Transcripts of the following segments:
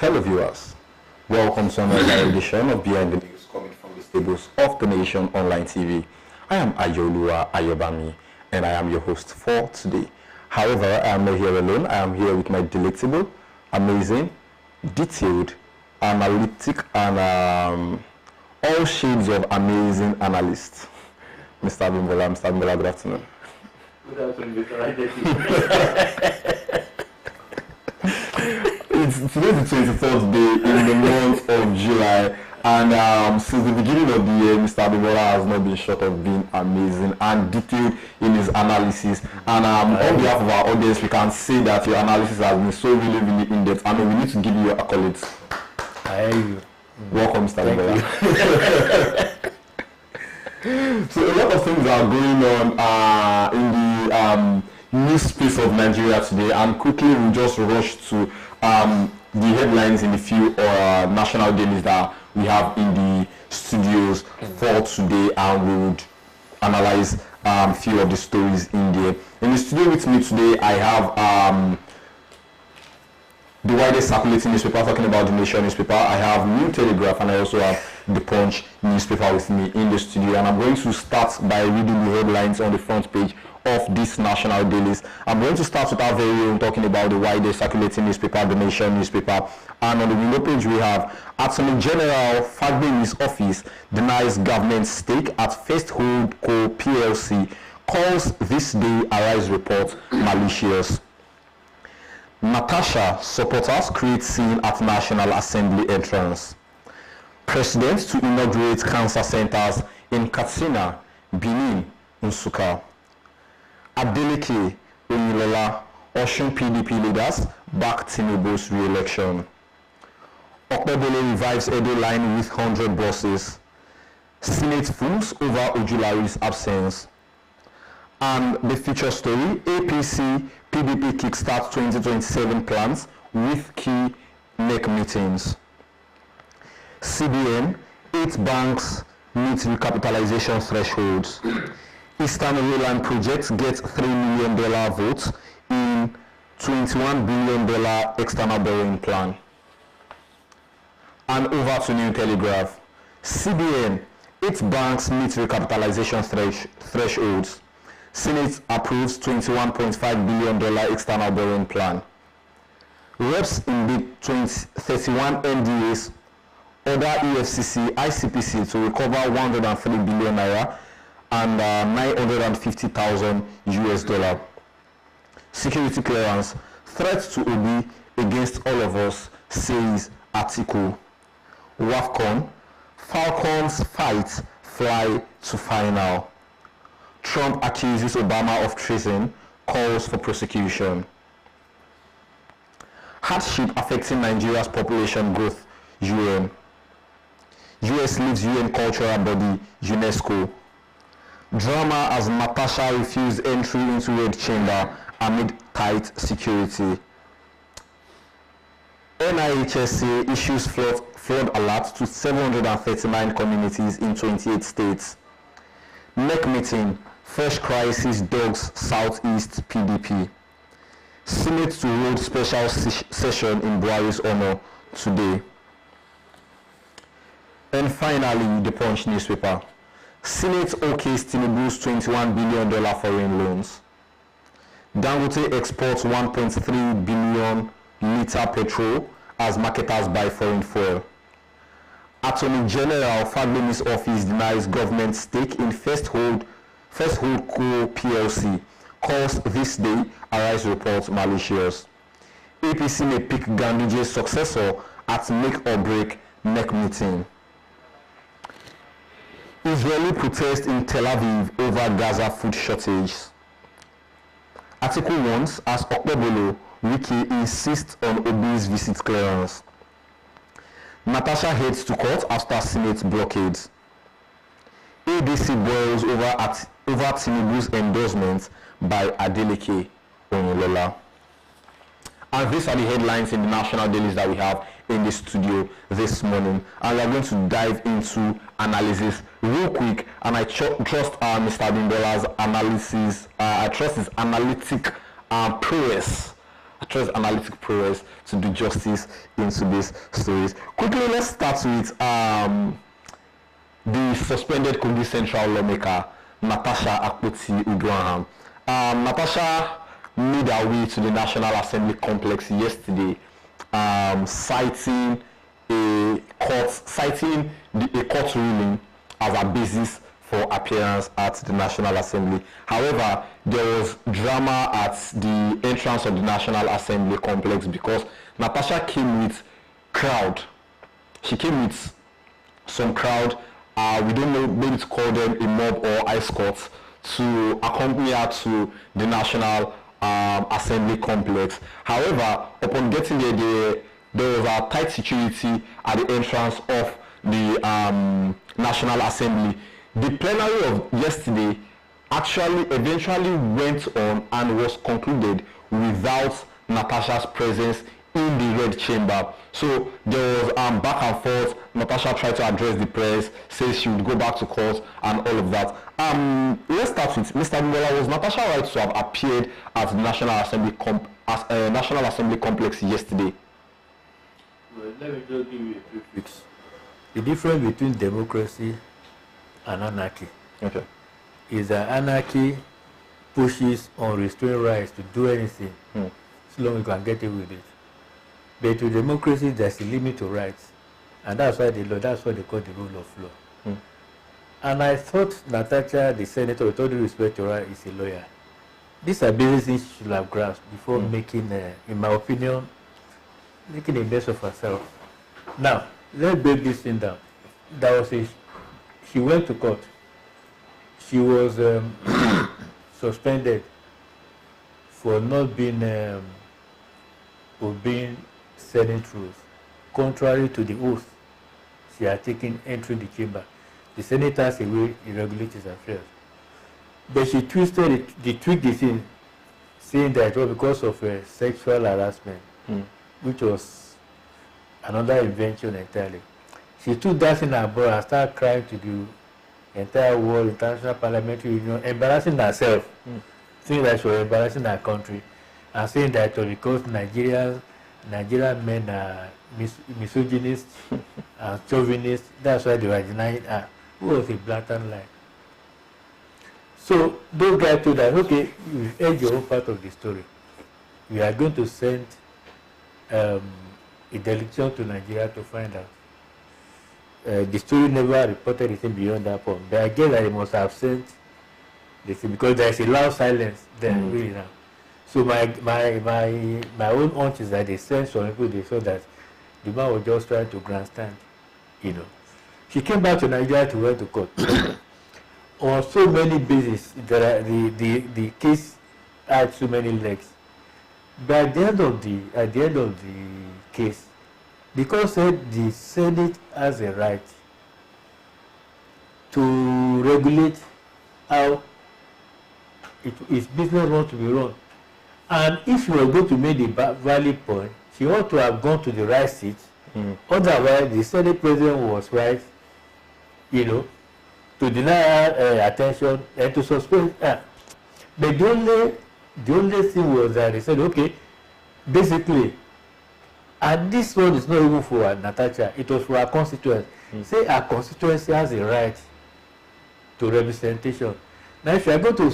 Hello viewers, welcome to another edition of Behind the News coming from the stables of the Nation Online TV. I am Ayooluwa Ayobami and I am your host for today. However, I am not here alone. I am here with my delectable, amazing, detailed, analytic and all shades of amazing analyst, Mr. Abimbola. Mr. Abimbola, good afternoon. Good afternoon, Mr. Today is the 24th day in the month of July, and since the beginning of the year, Mr. Abimbola has not been short of being amazing and detailed in his analysis. And on behalf of our audience, we can say that your analysis has been so really in-depth. I mean, we need to give you your accolades. I hear you. Welcome, Mr. Abimbola. So a lot of things are going on in the news space of Nigeria today, and quickly we'll just rush to the headlines in the few national dailies that we have in the studios for today, and we would analyze a few of the stories in there. In the studio with me today, I have the widest circulating newspaper, talking about the Nation newspaper. I have New Telegraph, and I also have the Punch newspaper with me in the studio. And I'm going to start by reading the headlines on the front page of these national dailies. I'm going to start with our very own, talking about the widest circulating newspaper, the Nation newspaper. And on the window page we have Attorney General Fagbemi's office denies government stake at First Holdco PLC, calls this day Arise report malicious. Natasha supporters create scene at National Assembly entrance. President to inaugurate cancer centers in Katsina, Benin, Nsukka. Adeleke, Oyinlola, Osun PDP leaders back Tinubu's re-election. Okpebholo revives Edo line with 100 buses. Senate fumes over Ojulari's absence. And the feature story, APC, PDP kickstart 2027 plans with key NEC meetings. CBN, 8 banks meet recapitalization thresholds. Eastern Rail project gets $3 million vote in $21 billion external borrowing plan. And over to New Telegraph. CBN, 8 banks meet recapitalization thresholds. Senate approves $21.5 billion external borrowing plan. Reps in the 31 NDAs order EFCC, ICPC to recover 103 billion naira and 950,000 US dollar. Security clearance, threat to Obi against all of us, says Atiku. WAFCON, Falcons fight fly to final. Trump accuses Obama of treason, calls for prosecution. Hardship affecting Nigeria's population growth, UN. US leaves UN cultural body, UNESCO. Drama as Natasha refused entry into Red Chamber amid tight security. NIHSA issues flood alert to 739 communities in 28 states. NEC meeting, fresh crisis dogs Southeast PDP. Senate to hold special session in Buhari's honor today. And finally, the Punch newspaper. Senate okays Tinubu's $21 billion foreign loans. Dangote exports 1.3 billion litre petrol as marketers buy foreign fuel. Attorney General Fagbemi's office denies government stake in First Holdco PLC, calls this day Arise report malicious. APC may pick Ganduje's successor at make or break NEC meeting. Israeli protest in Tel Aviv over Gaza food shortage. Article warns as Okpebholo, Wiki insists on Obi's visit clearance. Natasha heads to court after Senate blockades. ADC boils over Tinubu's endorsement by Adeleke Oyinlola. And these are the headlines in the national dailies that we have in the studio this morning, and we are going to dive into analysis real quick. And I trust Mr. Abimbola's analysis. I trust his analytic prowess I trust analytic prowess to do justice into these stories. Quickly, let's start with the suspended Kogi Central lawmaker Natasha Akpoti-Uduaghan. Natasha made her way to the National Assembly complex yesterday, citing a court ruling as a basis for appearance at the National Assembly. However, there was drama at the entrance of the National Assembly complex because Natasha came with crowd. She came with some crowd. We don't know, maybe to call them a mob or escort, to accompany her to the National Assembly complex. However, upon getting there was a tight security at the entrance of the National Assembly. The plenary of yesterday actually eventually went on and was concluded without Natasha's presence in the Red Chamber. So there was back and forth. Natasha tried to address the press, says she would go back to court and all of that. Let's start with Mr. Abimbola. Was Natasha right to have appeared at the National Assembly complex yesterday? Well, let me just give you a quick fix. The difference between democracy and anarchy is that anarchy pushes on restrained rights to do anything so long as you can get away with it. But with democracy, there's a limit to rights, and that's why that's what they call the rule of law. And I thought Natasha, the senator, with all due respect to her, is a lawyer. These are basic things she should have grasped before making, in my opinion, making a mess of herself. Now, let's break this thing down. She went to court. She was suspended for not being obeying Senate rules, contrary to the oath she had taken entering the chamber. The Senate has a way it regulates its affairs. But she tweaked the thing, saying that it was because of sexual harassment, which was another invention entirely. She took that in her bra and started crying to the entire world, international parliamentary union, embarrassing herself, saying that she was embarrassing her country, and saying that it was because Nigerian men are misogynist and chauvinist. That's why they were denying her. It was a blatant lie. So those guys told her, okay, you've heard your own part of the story. We are going to send a delegation to Nigeria to find out. The story never reported anything beyond that point. But I guess that they must have sent this because there is a loud silence there really now. So my own hunch is that they sent some people, they saw that the man was just trying to grandstand, She came back to Nigeria to went to court. On so many bases, the case had so many legs. But at the end of the case, because the Senate has a right to regulate how its business wants to be run. And if she was going to make the valid point, she ought to have gone to the right seat. Otherwise, the Senate president was right, to deny her attention and to suspend her. But the only thing was that they said, okay, basically, and this one is not even for Natasha, it was for her constituency. Say her constituency has a right to representation. Now, if you are going to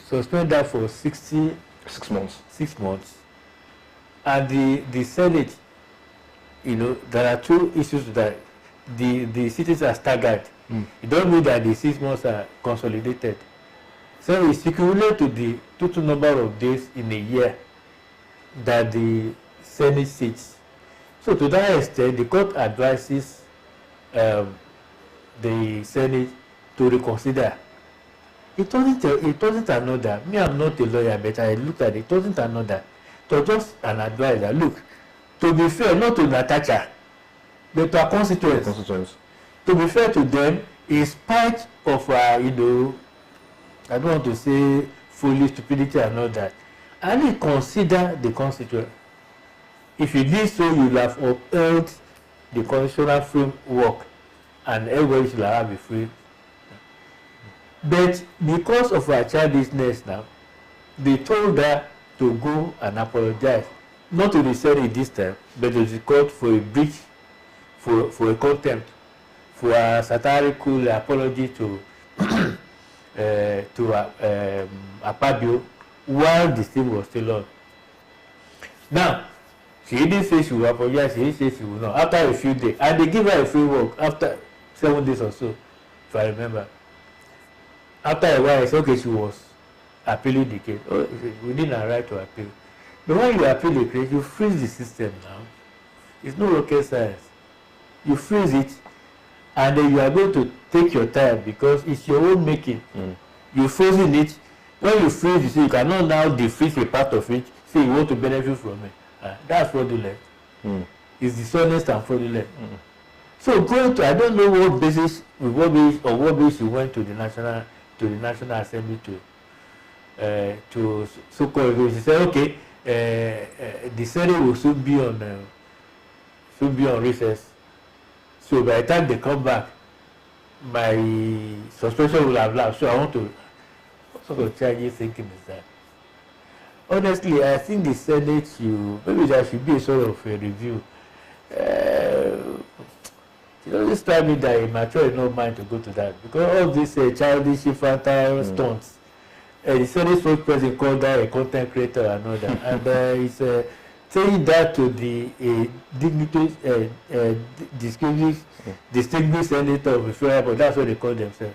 suspend that for 6 months, and the Senate, there are two issues that the cities are staggered. It doesn't mean that the 6 months are consolidated. So it's equivalent to the total number of days in a year that the Senate sits. So to that extent, the court advises the Senate to reconsider. It wasn't another. Me, I'm not a lawyer, but I looked at it. It wasn't another. It was just an advisor. Look, to be fair, not to Natasha, but to our constituents. To be fair to them, in spite of I don't want to say foolish stupidity and all that, I need to consider the constituent. If you did so, you will have upheld the constitutional framework, and everybody should have a free. But because of her childishness now, they told her to go and apologize not to the Senate this time, but to the court for a breach, for a contempt, for a satirical apology to Akpabio while the thing was still on. Now, she didn't say she will apologize, she didn't say she will not. After a few days, and they give her a free work after 7 days or so, if I remember. After a while, it's okay, she was appealing the case. Oh, within her right to appeal. But when you appeal the case, you freeze the system now. It's no rocket science. You freeze it, and then you are going to take your time because it's your own making. You're freezing it. When you freeze, you see, you cannot now defreeze a part of it. Say you want to benefit from it. That's fraudulent. It's dishonest and fraudulent. So going to, I don't know what basis, what basis you went to the National Assembly to so-called. She said, okay, the Senate will soon be on recess. So by the time they come back, my suspension will have lapsed. So I want to, what sort of charge you thinking is that? Honestly, I think the Senate maybe there should be a sort of a review. This time me that mature enough mind to go to that because all these childish infantile stunts. The Senate spokesperson called that a content creator and all that, and he's saying that to the distinguished senator of Israel, but that's what they call themselves.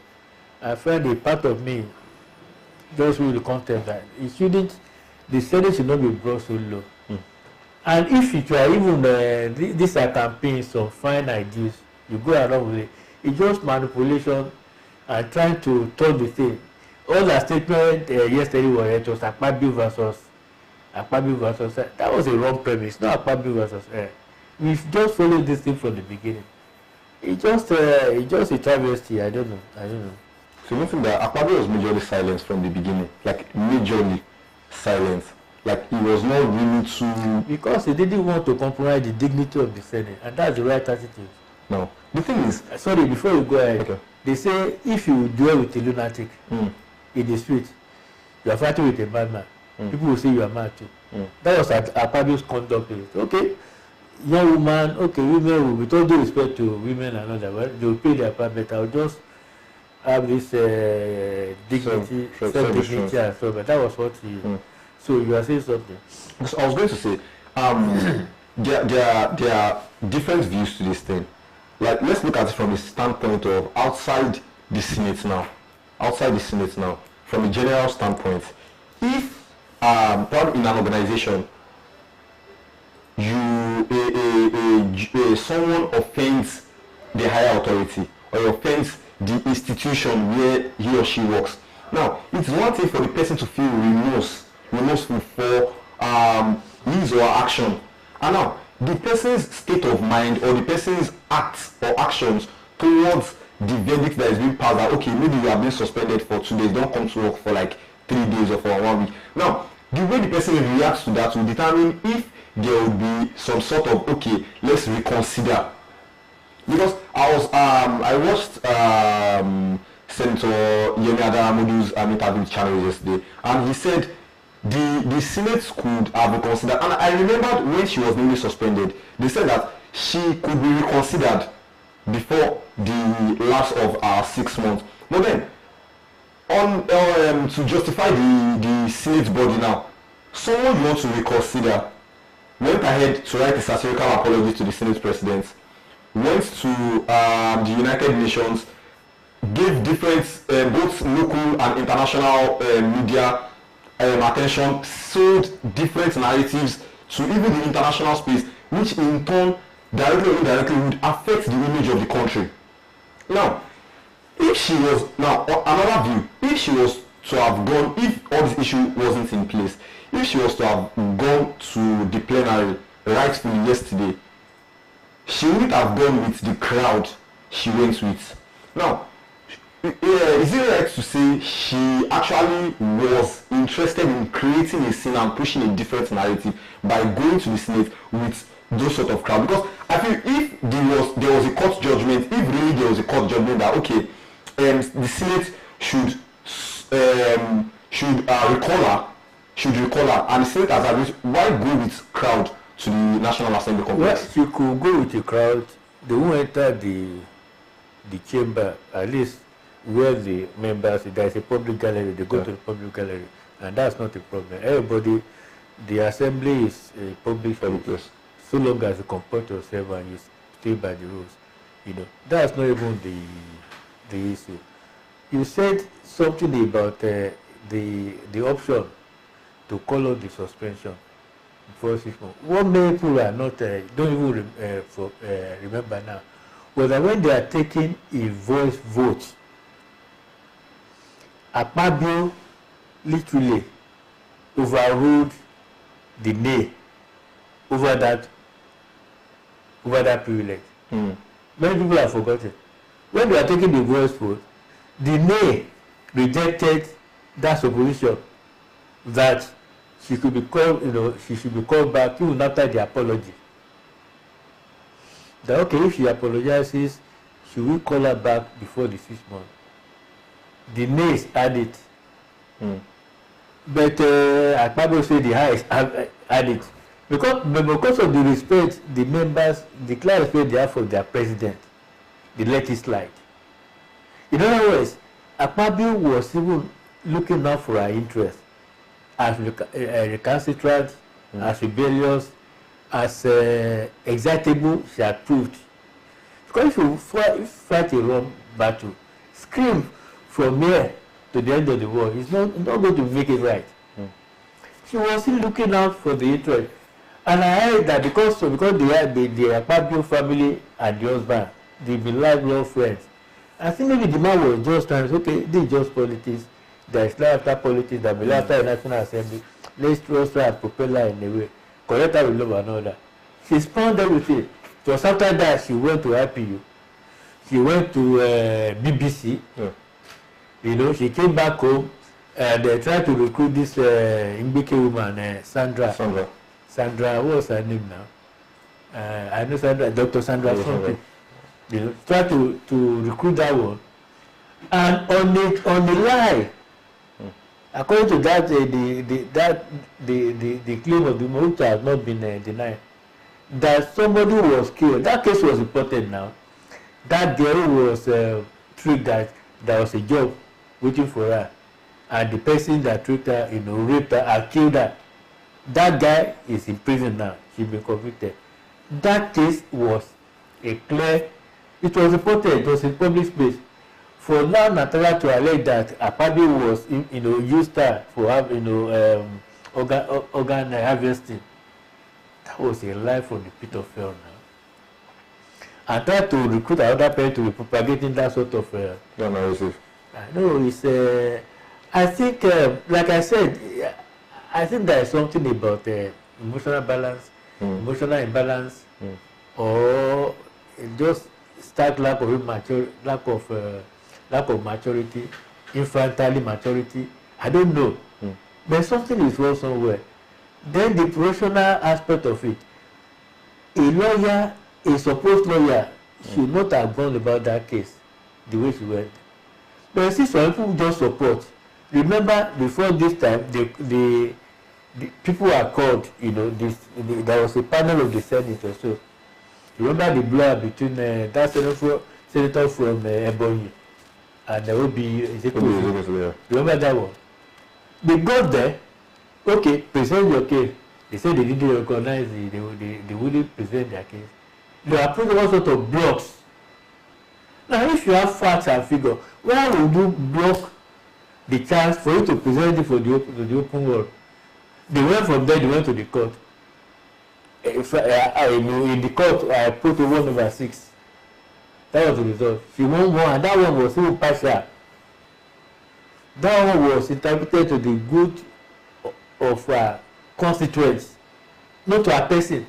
I find a part of me just with the content that the Senate should not be brought so low. And if it were even these are campaigns of fine ideas, you go along with it. It's just manipulation and trying to turn the thing. All the statement yesterday was Akpabio versus. That was a wrong premise. Not Akpabio versus. We've just followed this thing from the beginning. It's just a travesty. I don't know. So you think that Akpabio was majorly silenced from the beginning, like majorly silence, like he was not really too. Because he didn't want to compromise the dignity of the Senate, and that's the right attitude. No, the thing is, sorry, before you go ahead, okay. They say if you duel with a lunatic in the street, you are fighting with a madman. People will say you are mad too. That was Akpabio's conduct. Okay, young woman, okay, women will, with all due respect to women and all that, well, they will pay their part, but I'll just have this dignity, self-dignity and so, but that was what he. So you are saying something. So I was going to say, there are different views to this thing. Like, let's look at it from the standpoint of outside the Senate now, from a general standpoint. If probably in an organization, someone offends the higher authority or offends the institution where he or she works. Now, it's one thing for the person to feel remorseful for his or her action. And now, the person's state of mind or the person's acts or actions towards the verdict that is being passed that, okay, maybe you have been suspended for 2 days, don't come to work for like 3 days or for 1 week. Now, the way the person reacts to that will determine if there will be some sort of, okay, let's reconsider. Because I watched Senator Yemi Adaramodu's interview with Channel yesterday, and he said the Senate could have reconsidered. And I remembered when she was newly suspended, they said that she could be reconsidered before the lapse of 6 months. But then, to justify the Senate body now, someone you want to reconsider went ahead to write a satirical apology to the Senate president, went to the United Nations, gave different both local and international media attention, sold different narratives to even the international space, which in turn directly or indirectly would affect the image of the country. Now, if she was, another view, if she was to have gone, if all this issue wasn't in place, if she was to have gone to the plenary rightfully yesterday, she wouldn't have gone with the crowd she went with. Now, is it right to say she actually was interested in creating a scene and pushing a different narrative by going to the Senate with those sort of crowd? Because I feel if there was a court judgment, if really there was a court judgment that, okay, the Senate should recall her, should recall her. And the senators have reached, why go with crowd to the National Assembly complex? Well, she could go with the crowd. They won't enter the chamber, at least where the members, there's a public gallery, they go to the public gallery, and that's not a problem. Everybody, the assembly is a public space, so long as you comport yourself and you stay by the rules. You know, that's not even the issue. You said something about the option to call out the suspension before 6 months. What many people are not, don't even remember now, was that when they are taking a voice vote, Akpabio literally overruled the nay over that privilege. Many people have forgotten. When they are taking the voice vote, the nay rejected that supposition that she could be called, she should be called back even after the apology. That okay, if she apologizes, should we call her back before the 6 months? The nays had it. But Akpabio said the highest had it. Because of the respect the members, the clear respect they have for their president, they let it slide. In other words, Akpabio was even looking out for her interest as recalcitrant, as rebellious, as excitable she had proved. Because if you fight a wrong battle, scream from here to the end of the world, it's not going to make it right. She was still looking out for the interest. And I heard that because they had the Akpabio family and the husband, they've been lifelong friends. I think maybe the man was just trying to say, okay, this is just politics. There is life after politics, there will be life after the National Assembly. Let's just try and propel her in a way. Correct her with love and all that. She spawned everything. It was after that she went to IPU. She went to BBC. She came back home and tried to recruit this Mbike woman, Sandra. Sandra, what was her name now? I know Sandra, Dr. Sandra something. Tried to recruit that one. And on the lie, according to that, the claim of the woman, which has not been denied, that somebody was killed. That case was reported now. That girl was tricked that there was a job waiting for her, and the person that tricked her, raped her and killed her. That guy is in prison now. She's been convicted. That case was it was reported, it was in public space. For now, Natasha to allege that Akpabio was, used her for organ harvesting. That was a lie from the pit of hell now. And tried to recruit another parent to be propagating that sort of narrative. I know it's. I think, like I said, I think there is something about emotional balance, emotional imbalance, or just stark lack of maturity, infantile maturity. I don't know, but something is wrong somewhere. Then the professional aspect of it, a lawyer, a supposed lawyer, should not have gone about that case the way she went. But you see, some people just support. Remember, before this time, the people are called, there was a panel of the Senate or so. Remember the blow between that senator from Ebonyi and the Obi, remember that one? They got there, okay, present your case. They said they didn't recognize they wouldn't present their case. They are putting all sorts of blocks. Now, if you have facts and figures, why would you block the chance for you to present it to the open world? They went from there, they went to the court. In the court, I put 1/6. That was the result. She won one, and that one was even partial. That one was interpreted to the good of her constituents, not to her person.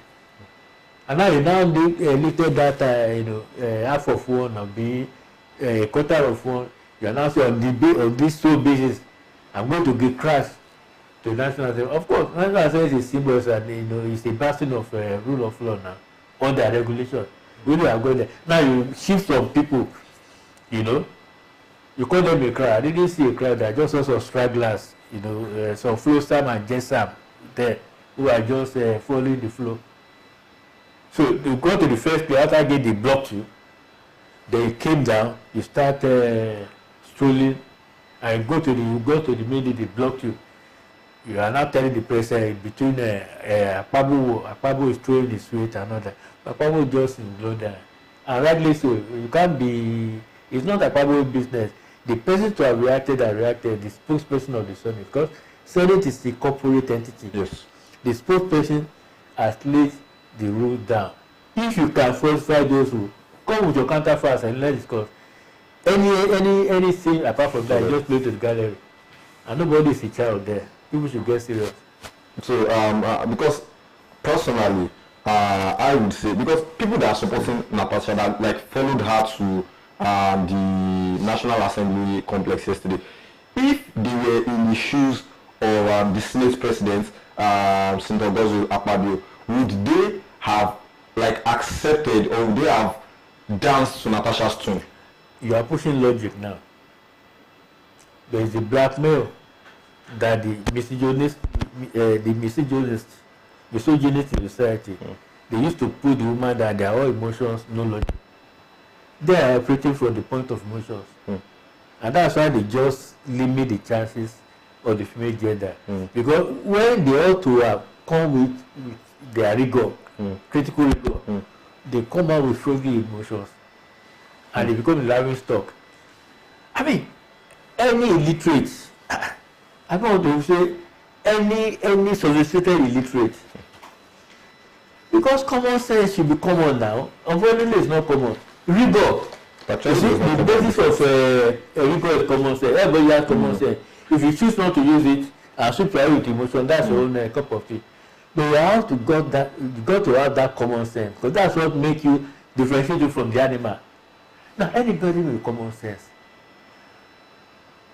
And now you now lifted that, half of one or be a quarter of one. You are now saying on this sole basis, I'm going to give crash to National Assembly. Of course, National Assembly is a symbol and it's a bastion of rule of law now under regulation. We are going there. Now you shift some people, you call them a crowd. I didn't see a crowd, I just saw some stragglers some Flowsam and Jessam there who are just following the flow. So you go to the first place, after gate they blocked you. Then you came down, you start strolling, and you go to the middle, they blocked you. You are now telling the press between Akpabo is throwing his weight and all that. Akpabo just in blood. And rightly so, you can't be, it's not Akpabo's business. The person to have reacted, the spokesperson of the Senate, because Senate is the corporate entity. Yes. The spokesperson has laid the rule down. If you can falsify those rules, come with your counterparts and let's discuss. Anything apart from that, just play to the gallery. And nobody is a child there. People should get serious. So, because personally, I would say, because people that are supporting Natasha that like followed her to the National Assembly complex yesterday, if they were in the shoes of the Senate President, Senator Godswill Akpabio, would they have like accepted or would they have danced to Natasha's tune? You are pushing logic now. There is a blackmail that the misogynist in society, they used to put the woman that they are all emotions, no logic. They are operating from the point of emotions. And that's why they just limit the chances of the female gender. Because when they ought to have come with their rigor, critical rigor, they come out with friendly emotions. And they become a laughing stock. I mean, any illiterate, I don't want to say any sophisticated illiterate, because common sense should be common now. Unfortunately, it's not common. Rigor. The basis of rigor is common sense. Everybody has common sense. If you choose not to use it and supply with emotion, that's your own cup of tea. But you have to got to have that common sense, because that's what makes you differentiate you from the animal. Now, anybody with common sense,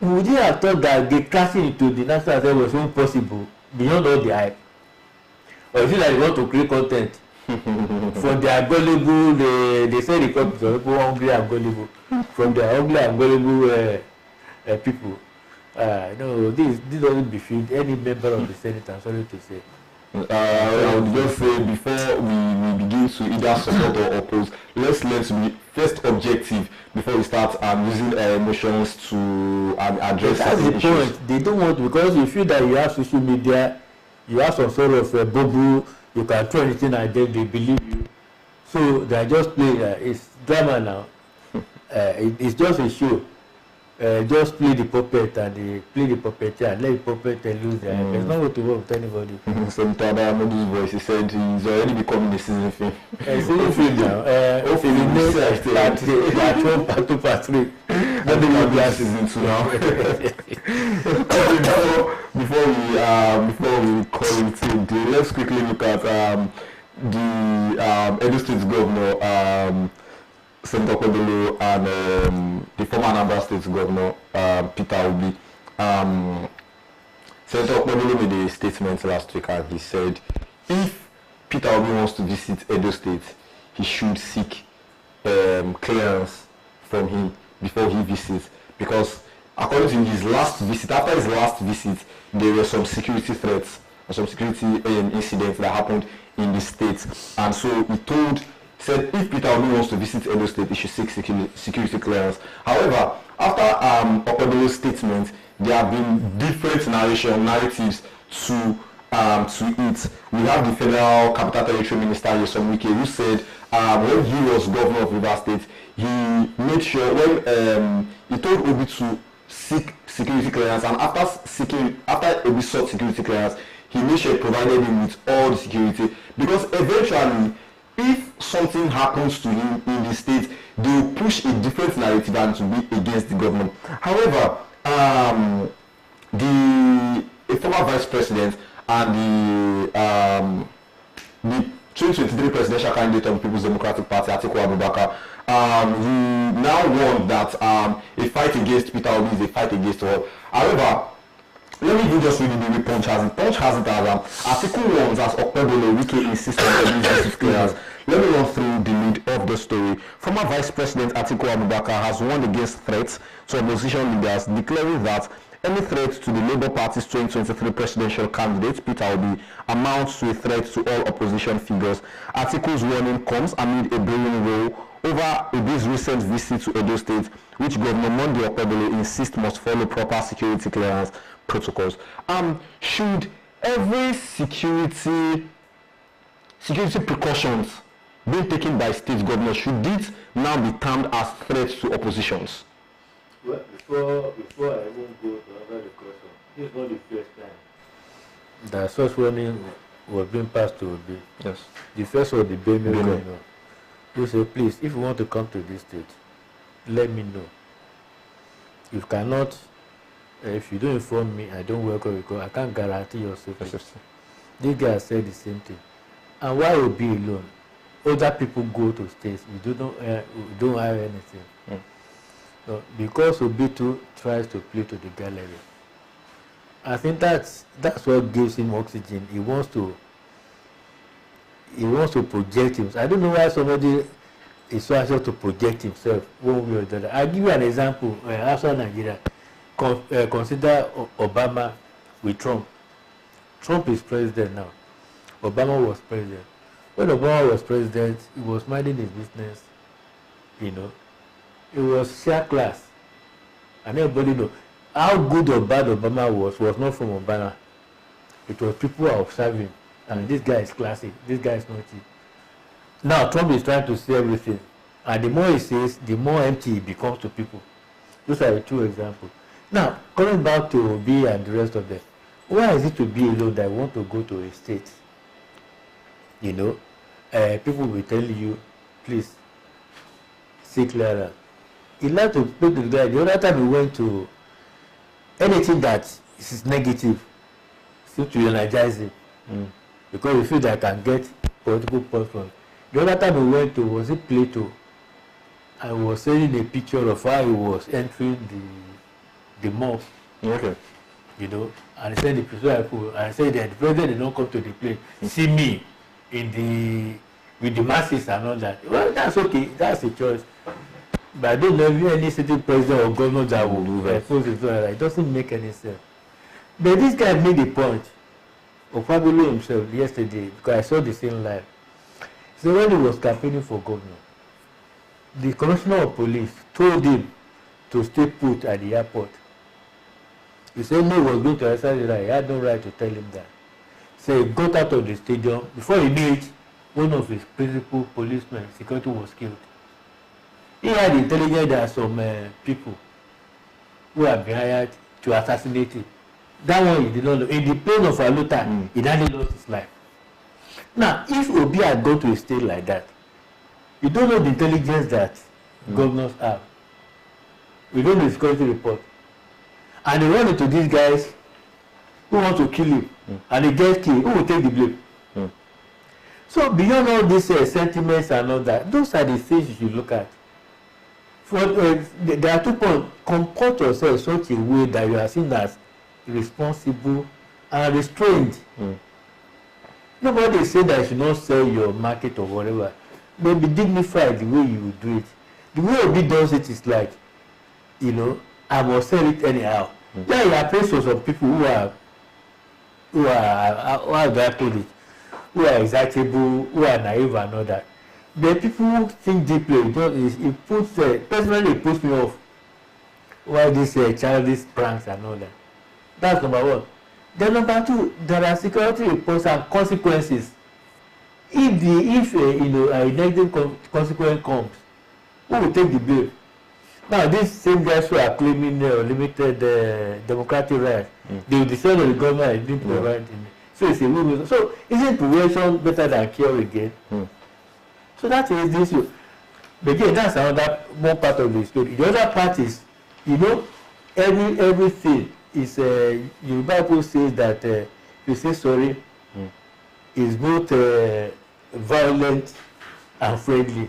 would you have thought that the crashing into the National Assembly was impossible beyond all the hype? Or is it that they want to create content from their gullible, they say the people hungry and gullible, from their hungry and gullible people? No, this doesn't befit any member of the Senate, I'm sorry to say. I would just say before we begin to either support or oppose, let's learn to be first objective before we start using emotions to address certain issues. That's the point. They don't want, because you feel that you have social media, you have some sort of bubble, you can throw anything at them, they believe you. So they are just playing, it's drama now. It's just a show. Just play the puppet and they play the puppeteer and let the puppet lose their head. It's not going to work with anybody. Senator Adamodu's voice, he said he's already becoming a season film. Season film now. Hopefully, part 1, part 2, part 3. Nothing will be season 2 now. Before we call it in, let's quickly look at the Edo State Governor, Senator Kodolo, and the former Anambra State Governor, Peter Obi. Senator Kodolo made a statement last week and he said if Peter Obi wants to visit Edo State, he should seek clearance from him before he visits, because according to his last visit, after his last visit, there were some security threats and some security incidents that happened in the state, and so he said if Peter Obi wants to visit Edo State, he should seek security clearance. However, after Okodolo's statement, there have been different narratives to it. We have the Federal Capital Territory Minister Nyesom Wike, who said when he was governor of Rivers State, he made sure when he told Obi to seek security clearance, and after Obi sought security clearance, he made sure he provided him with all the security, because eventually, if something happens to him in the state, they will push a different narrative than to be against the government. However, the former vice president and the 2023 presidential candidate of the People's Democratic Party, Atiku Abubakar, he now warned that a fight against Peter Obi is a fight against all. However, let me just read the way Punch has it. Punch has it as Atiku warns as Okpebolo Wike insists on the clearance. Let me run through the lead of the story. Former Vice President Atiku Abubakar has warned against threats to opposition leaders, declaring that any threat to the Labour Party's 2023 presidential candidate, Peter Obi, amounts to a threat to all opposition figures. Article's warning comes amid a brewing row over Obi's recent visit to Edo State, which Governor Monday Okpebholo insists must follow proper security clearance protocols. Should every security precautions being taken by state governors, should it now be termed as threats to oppositions? Well, before I even go to another question, this is not the first time that such warning was being passed to Obi. Yes. The first was the Benue governor, who said, please, if you want to come to this state, let me know. If you cannot, if you don't inform me, I don't welcome you because I can't guarantee your safety. Yes. This guy said the same thing. And why Obi alone? Other people go to states, you don't have anything. So because Obi too tries to play to the gallery. I think that's what gives him oxygen. He wants to project himself. I don't know why somebody is so anxious to project himself one way or the other. I'll give you an example. Outside Nigeria, consider Obama with Trump. Trump is president now. Obama was president. When Obama was president, he was minding his business, you know. It was share class. And everybody knows how good or bad Obama was not from Obama. It was people who are observing. And this guy is classy. This guy is not cheap. Now Trump is trying to say everything. And the more he says, the more empty he becomes to people. Those are the two examples. Now, coming back to Obi and the rest of them, why is it to be alone that want to go to a state? You know, people will tell you, please, seek clearance. He liked to put the guy. The other time we went to anything that is negative, seems to energize him. Because we feel that I can get political points from. The other time we went to, was it Plato? I was sending a picture of how he was entering the mosque. Okay. You know, and I said the picture and I said that the president did not come to the place. See me with the masses and all that. Well, that's okay. That's a choice. But I don't know if any city president or governor that will oppose it. It doesn't make any sense. But this guy made a point. Okpebholo himself yesterday, because I saw the same live. So when he was campaigning for governor, the commissioner of police told him to stay put at the airport. He said no, he was going to exercise the right. He had no right to tell him that. So he got out of the stadium. Before he knew it, one of his principal policemen, security, was killed. He had intelligence that some people who have been hired to assassinate him. That one he did not know. In the plain of Aluta, he nearly lost his life. Now, if Obi had gone to a state like that, you don't know the intelligence that governors have. We don't know the security report. And they run into these guys who want to kill him. And they get killed. Who will take the blame? So beyond all these sentiments and all that, those are the things you should look at. There are 2 points. Comport yourself in such a way that you are seen as responsible and restrained. Nobody is saying that you should not sell your market or whatever. But be dignified the way you do it. The way Obi does it is like, you know, I must sell it anyhow. Yeah, you are praised for some people who are excitable, who are naive and all that. The people who think deeply, personally it puts me off. Why this childish pranks and all that. That's number one. Then number two, there are security reports and consequences. If a negative consequence comes, who will take the blame? Now, these same guys who are claiming limited democratic rights, they will decide on the government and didn't provide it. So it's a win-win. So isn't prevention better than cure again? So that is the issue. But again, that's another one part of the story. The other part is, you know, everything is your Bible says that you say sorry is both violent and friendly.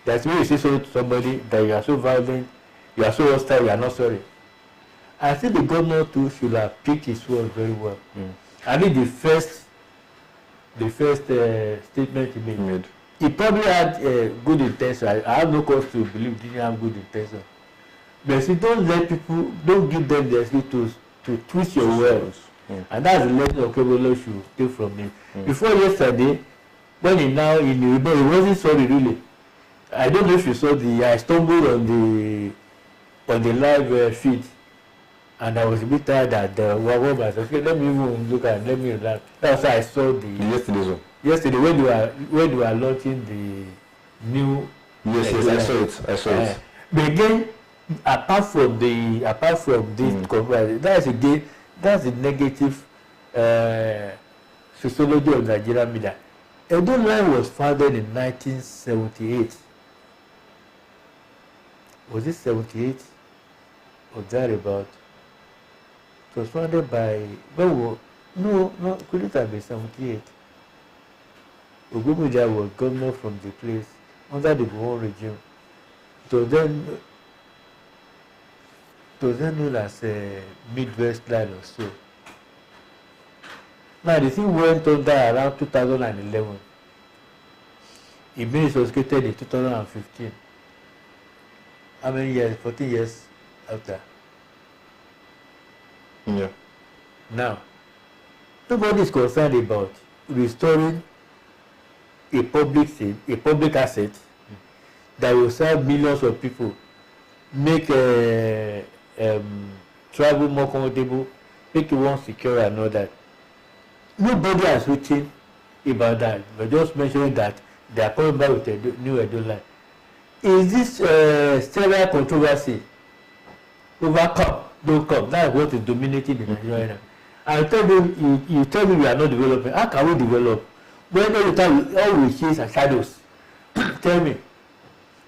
That's when you say sorry to somebody that you are so violent, you are so hostile, you are not sorry. I think the governor too should have picked his words very well. I think the first statement he made, he probably had good intention. I have no cause to believe he didn't have good intention. But see, don't give them the excuse to twist your words. And that's the lesson Okebolo should take from it. Before yesterday, when he wasn't sorry really. I don't know if you saw I stumbled on the live feed, and I was a bit tired that what was okay. Let me even look at. Let me relax. That's why I saw yesterday when you were launching the new. Yes, I saw it. But again, apart from this comparison, that's the negative sociology of Nigerian media. Edo Line was founded in 1978. Was it 78 or thereabout? It was founded by couldn't have been 78. Ogumuja was governor from the place under the Buhari regime. It was then known as Midwest Line or so. Now the thing went on there around 2011. It was created in 2015. How many years? 14 years after. Yeah. Now, nobody is concerned about restoring a public asset that will serve millions of people, make travel more comfortable, make it more secure and all that. Nobody has written about that. We're just mentioning that they are coming back with a new Edo Line. Is this sterile controversy over don't come? That's what is dominating the Nigerian. I tell you tell me we are not developing. How can we develop? When every time all we see is shadows. Tell me.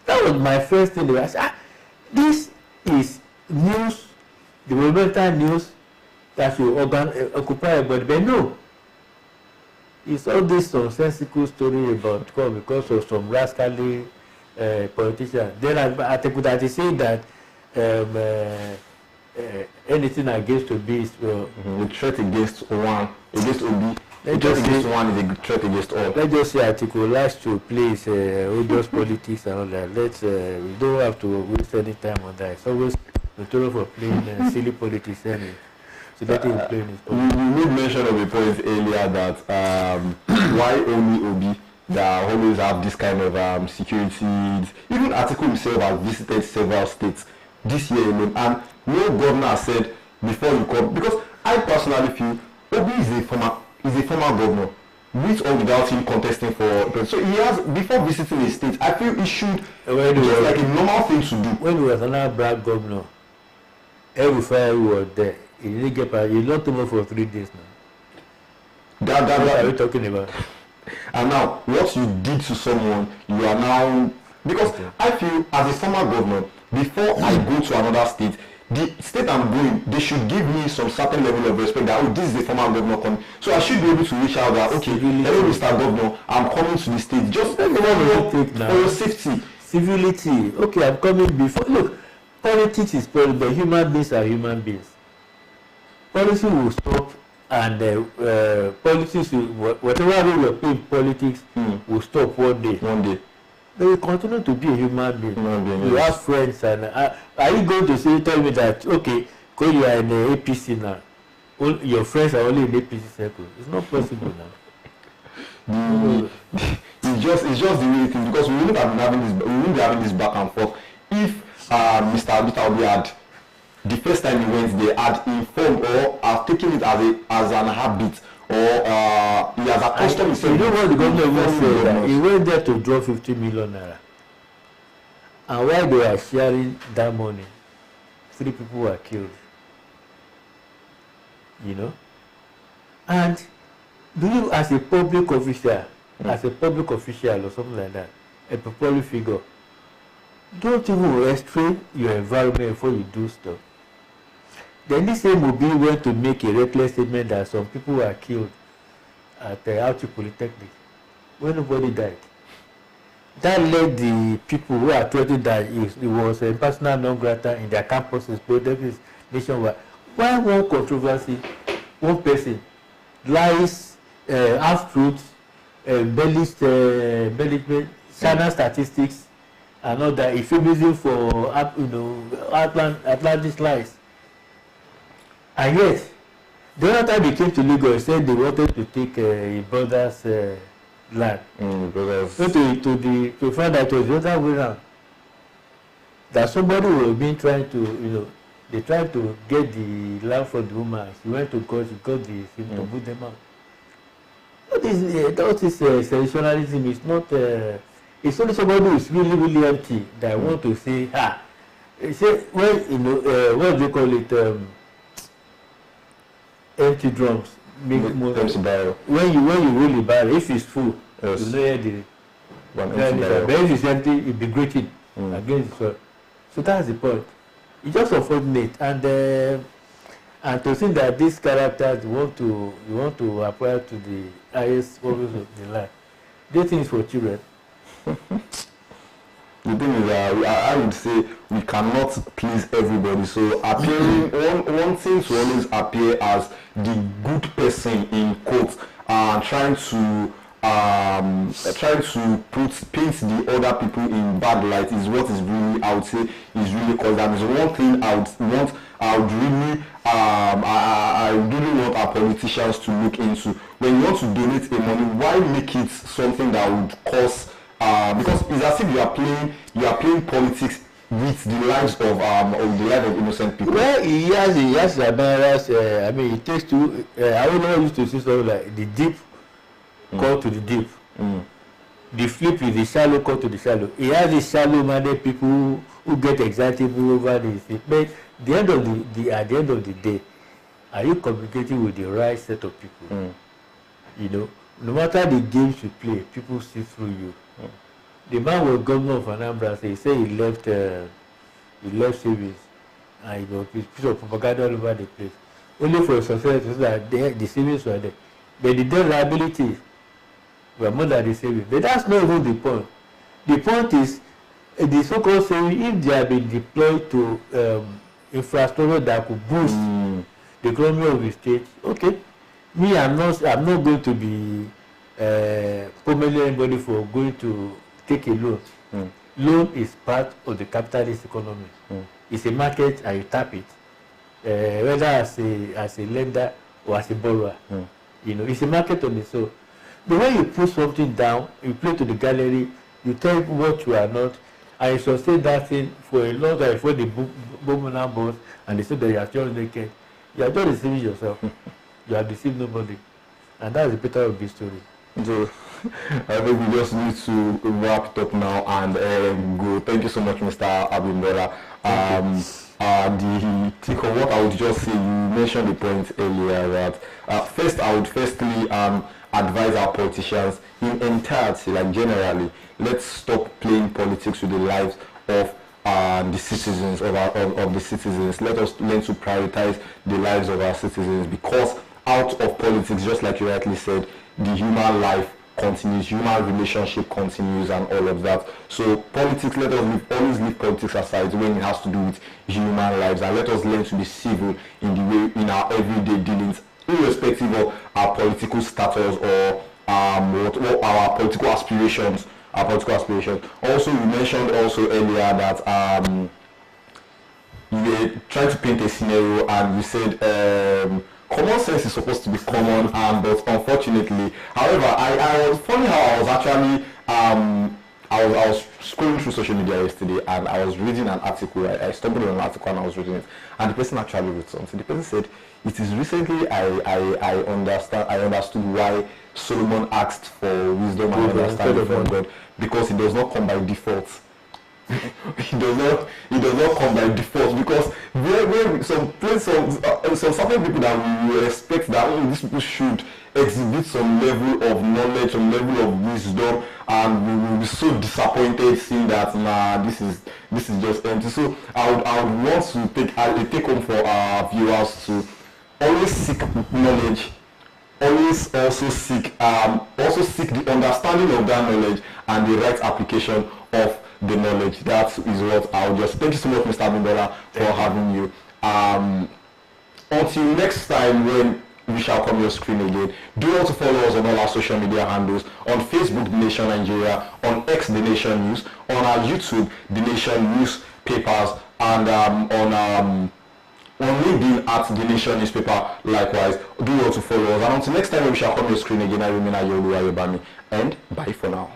That was my first thing. I said, this is news, developmental news that should occupy everybody. But no. It's all this nonsensical story about because of some rascally politicians. Then I think that is saying that anything against Obi is the threat against Obi is a threat against all. Let's just say Article likes to play odious politics and all that. We don't have to waste any time on that. It's always notorious for playing silly politics anyway. So that is playing his politics. You made mention of a point earlier that why only Obi that always have this kind of security. Even Article himself has visited several states this year alone, and no governor has said before you come, because I personally feel Obi is a former governor, with or without him contesting for. So he has, before visiting a state, I feel he should just like a normal thing to do. When he was another black governor, every fire was there. He didn't get paid. He locked him up for 3 days now. What are we talking about? And now, what you did to someone, you are now, because I feel as a former governor, before I go to another state, the state I'm going, they should give me some certain level of respect that, oh, this is the former governor coming. So I should be able to reach out that, okay, hello Mr. Governor, I'm coming to the state. Just for your safety. Civility. Okay, I'm coming before. Look, politics is politics, but human beings are human beings. Policy will stop, and politics, whatever we were playing politics, will stop one day. They will continue to be a human being. You have friends, and are you going to tell me that, okay, because you are in the APC now, your friends are only in the APC circle? It's not possible now. It's just the way it is, because we wouldn't be having this back and forth if Mr. Obi had, the first time he went there, had informed or have taken it as an habit, or he has accustomed himself. You know what the governor even said? That he went there to draw 50 million naira. And while they are sharing that money, 3 people were killed. You know? And do you, as a public official, or something like that, a public figure, don't even restrain your environment before you do stuff? Then this same Obi went to make a reckless statement that some people were killed at the Auchi Polytechnic when nobody died. That led the people who are threatened that it was a personal non grata in their campuses, projects nationwide. Why one controversy, one person lies, half truths, embellished, channel statistics, another euphemism for Atlantic lies. And yet, the other time they came to Lagos, said they wanted to take a brother's land. So to find out it was the other way around. That somebody was being trying to, they tried to get the land from the woman. She went to court, she got the thing to put them out. That is sensationalism. It's not. It's only somebody who is really, really empty that want to say, say when what do they call it? Empty drums. When you roll the barrel, if it's full, yes, you know hear the. But if it's empty, it be grating against the soil. So that's the point. It's just unfortunate, and to think that these characters you want to apply to the highest levels of the life. They think it's for children. The thing is, I would say we cannot please everybody. So appearing, one thing to always appear as the good person in quotes, trying to paint the other people in bad light is what is really, I would say, is really cause that is one thing I really want our politicians to look into. When you want to donate the money, why make it something that would cause because it's as if you are playing politics with the lives of innocent people. Well, he has admirers. I mean, it takes two. I don't know, used to see something like the deep call to the deep. The flip is the shallow call to the shallow. He has the shallow-minded people who get excitable over this. But at the end of the day, are you communicating with the right set of people? No matter the games you play, people see through you. The man was governor of Anambra, so he said he left savings, and his piece of propaganda all over the place. Only for success so that the savings were there. But the debt liability were more than the savings. But that's not even the point. The point is the so-called savings, if they have been deployed to infrastructure that could boost the economy of the state, okay. Me, I'm not going to be promoting anybody for going to take a loan. Loan is part of the capitalist economy. It's a market and you tap it, whether as a lender or as a borrower. It's a market on its own. But when you put something down, you play to the gallery, you tell what you are not, and you sustain that thing for a long time before the boom boss and they say that you are just naked. You are just deceiving yourself. You have deceived nobody. And that's the better of this story. So, I think we just need to wrap it up now and go. Thank you so much, Mr. Abimbola. The take of what I would just say, you mentioned the point earlier that first I would advise our politicians in entirety, like generally, let's stop playing politics with the lives of the citizens of the citizens. Let us learn to prioritize the lives of our citizens, because out of politics, just like you rightly said, the human life continues, human relationship continues, and all of that. So politics, let us always leave politics aside when it has to do with human lives, and let us learn to be civil in our everyday dealings, irrespective of our political status or what our political aspirations. Also, you mentioned also earlier that you were trying to paint a scenario, and you said common sense is supposed to be common, but unfortunately, however, I was funny how I was actually I was scrolling through social media yesterday, and I was reading an article. I stumbled on an article and I was reading it, and the person actually wrote something. The person said, "It is recently I understood why Solomon asked for wisdom and understanding from God, because it does not come by default." It does not come by default, because some certain people that we expect that these people should exhibit some level of knowledge, some level of wisdom, and we will be so disappointed seeing that this is just empty. So I would want to take home for our viewers to always seek knowledge, always also seek the understanding of that knowledge and the right application of the knowledge. That is what I'll just thank you so much, Mr. Abimbola, for having you. Until next time, when we shall come your screen again. Do also follow us on all our social media handles. On Facebook, The Nation Nigeria. On X, The Nation News. On our YouTube, The Nation Newspapers. And on LinkedIn at The Nation Newspaper. Likewise, do also follow us. And until next time we shall come your screen again, I remain Ayooluwa Ayobami. And bye for now.